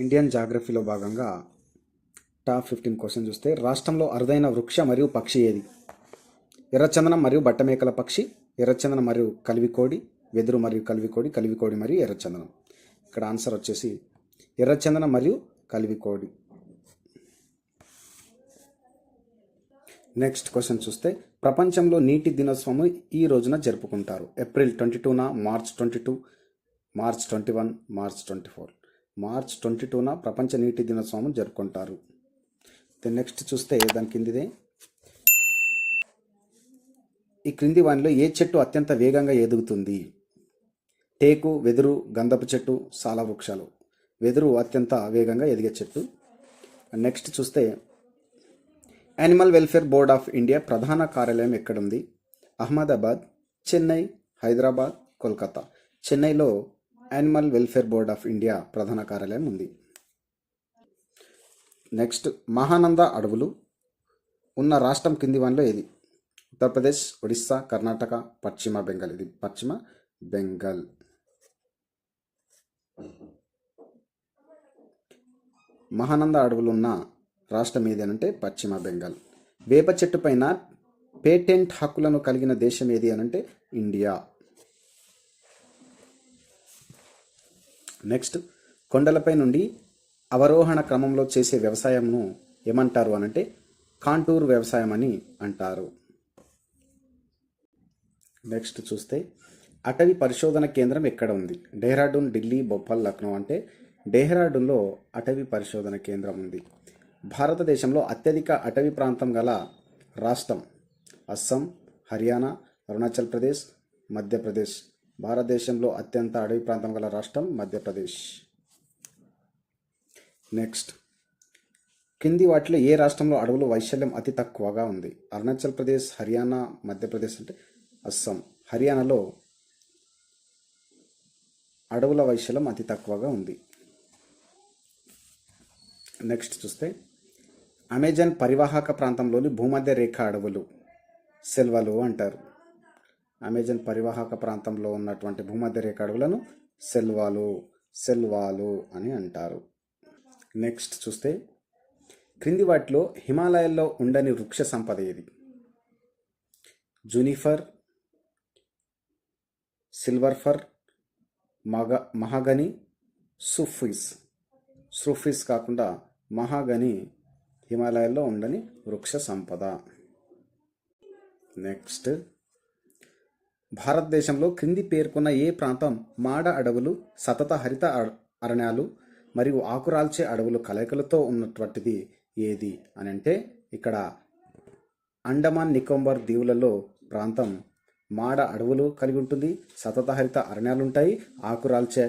Indian జాగ్రఫీలో భాగంగా top 15 question చూస్తే రాష్ట్రంలో అరుదైన వృక్ష మరియు పక్షి ఏది? ఎర్రచందనం మరియు బట్టమేకల పక్షి, ఎర్రచందనం మరియు కలివికోడి, వెదురు మరియు కలివికోడి, కలివికోడి మరియు ఎర్రచందనం. ఇక్కడ ఆన్సర్ వచ్చేసి ఎర్రచందనం మరియు కలివికోడి. నెక్స్ట్ క్వశ్చన్ చూస్తే ప్రపంచంలో నీటి దినోత్సవం ఈ రోజున జరుపుకుంటారు. ఏప్రిల్ 22న, మార్చ్ 22, మార్చ్ 21, మార్చ్ 24. మార్చ్ 22న ప్రపంచ నీటి దినోత్సవం జరుపుకుంటారు. నెక్స్ట్ చూస్తే దాని కిందిదే ఈ క్రింది వానిలో ఏ చెట్టు అత్యంత వేగంగా ఎదుగుతుంది? టేకు, వెదురు, గంధపు చెట్టు, సాల వృక్షాలు. వెదురు అత్యంత వేగంగా ఎదిగే చెట్టు. నెక్స్ట్ చూస్తే animal welfare board of India ప్రధాన కార్యాలయం ఎక్కడుంది? అహ్మదాబాద్, చెన్నై, హైదరాబాద్, కోల్కతా. చెన్నైలో animal welfare board of India ప్రధాన కార్యాలయం ఉంది. నెక్స్ట్ మహానంద అడవులు ఉన్న రాష్ట్రం కింది వానిలో ఏది? ఉత్తరప్రదేశ్, ఒడిస్సా, కర్ణాటక, పశ్చిమ బెంగాల్. ఇది పశ్చిమ బెంగాల్. మహానంద అడవులు ఉన్న రాష్ట్రం ఏది అనంటే పశ్చిమ బెంగాల్. వేప చెట్టు పైన పేటెంట్ హక్కులను కలిగిన దేశం ఏది అనంటే ఇండియా. నెక్స్ట్ కొండలపై నుండి అవరోహణ క్రమంలో చేసే వ్యవసాయంను ఏమంటారు అనంటే కాంటూర్ వ్యవసాయం అని అంటారు. నెక్స్ట్ చూస్తే అటవీ పరిశోధన కేంద్రం ఎక్కడ ఉంది? డెహ్రాడూన్, ఢిల్లీ, భోపాల్, లక్నో. అంటే డెహ్రాడూన్లో అటవీ పరిశోధన కేంద్రం ఉంది. భారతదేశంలో అత్యధిక అటవీ ప్రాంతం గల రాష్ట్రం అస్సాం, హర్యానా, అరుణాచల్ ప్రదేశ్, మధ్యప్రదేశ్. భారతదేశంలో అత్యంత అటవీ ప్రాంతం గల రాష్ట్రం మధ్యప్రదేశ్. నెక్స్ట్ కింది వాటిలో ఏ రాష్ట్రంలో అడవుల వైశాల్యం అతి తక్కువగా ఉంది? అరుణాచల్ ప్రదేశ్, హర్యానా, మధ్యప్రదేశ్. అంటే అస్సాం. హర్యానాలో అడవుల వైశాల్యం అతి తక్కువగా ఉంది. నెక్స్ట్ చూస్తే అమెజాన్ పరివాహక ప్రాంతంలోని భూమధ్య రేఖ అడవులు సెల్వలు అంటారు. అమెజాన్ పరివాహక ప్రాంతంలో ఉన్నటువంటి భూమధ్య రేఖ అడవులను సెల్వాలు అని అంటారు. నెక్స్ట్ చూస్తే క్రింది వాటిలో హిమాలయాల్లో ఉండని వృక్ష సంపద ఏది? జూనిఫర్, సిల్వర్ ఫర్, మహాగని, సూఫీస్ కాకుండా మహాగని హిమాలయాల్లో ఉండని వృక్ష సంపద. నెక్స్ట్ భారతదేశంలో క్రింది పేర్కొన్న ఏ ప్రాంతం మాడ అడవులు, సతత హరిత అరణ్యాలు మరియు ఆకురాల్చే అడవులు కలయికలతో ఉన్నటువంటిది ఏది అని అంటే ఇక్కడ అండమాన్ నికోబార్ దీవులలో ప్రాంతం మాడ అడవులు కలిగి ఉంటుంది, సతత హరిత అరణ్యాలు ఉంటాయి, ఆకురాల్చే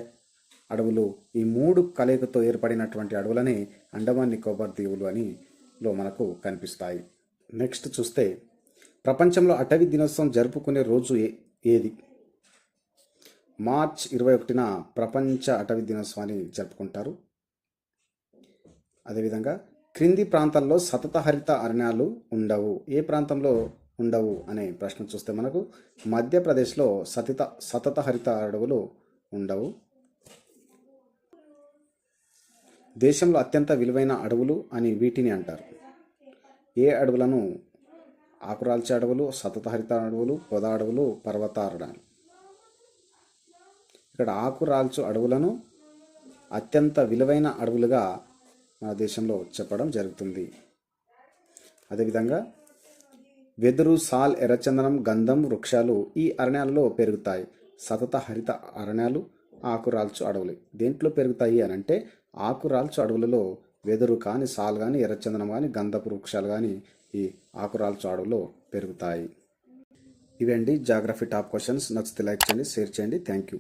అడవులు. ఈ మూడు కలయికతో ఏర్పడినటువంటి అడవులని అండమాన్ నికోబార్ దీవులు అని మనకు కనిపిస్తాయి. నెక్స్ట్ చూస్తే ప్రపంచంలో అటవీ దినోత్సవం జరుపుకునే రోజు ఏది? మార్చ్ 21న ప్రపంచ అటవీ దినోత్సవాన్ని జరుపుకుంటారు. అదేవిధంగా క్రింది ప్రాంతాల్లో సతత హరిత అరణ్యాలు ఉండవు. ఏ ప్రాంతంలో ఉండవు అనే ప్రశ్న చూస్తే మనకు మధ్యప్రదేశ్లో సతత హరిత అడవులు ఉండవు. దేశంలో అత్యంత విలువైన అడవులు అని వీటిని అంటారు. ఏ అడవులను? ఆకురాల్చే అడవులు, సతత హరిత అడవులు, పొద అడవులు, పర్వత అరణ్యాలు. ఇక్కడ ఆకురాల్చు అడవులను అత్యంత విలువైన అడవులుగా మన దేశంలో చెప్పడం జరుగుతుంది. అదేవిధంగా వెదురు, సాల్, ఎర్రచందనం, గంధం వృక్షాలు ఈ అరణ్యాలలో పెరుగుతాయి. సతత హరిత అరణ్యాలు, ఆకురాల్చు అడవులు దేంట్లో పెరుగుతాయి అని అంటే ఆకురాల్చు అడవులలో వెదురు కానీ, సాల్ కానీ, ఎర్రచందనం కానీ, గంధపు వృక్షాలు కానీ ఈ ఆకురాల్చు అడవులో పెరుగుతాయి. ఇవండి జాగ్రఫీ టాప్ క్వశ్చన్స్. నచ్చితే లైక్ చేయండి, షేర్ చేయండి. Thank you.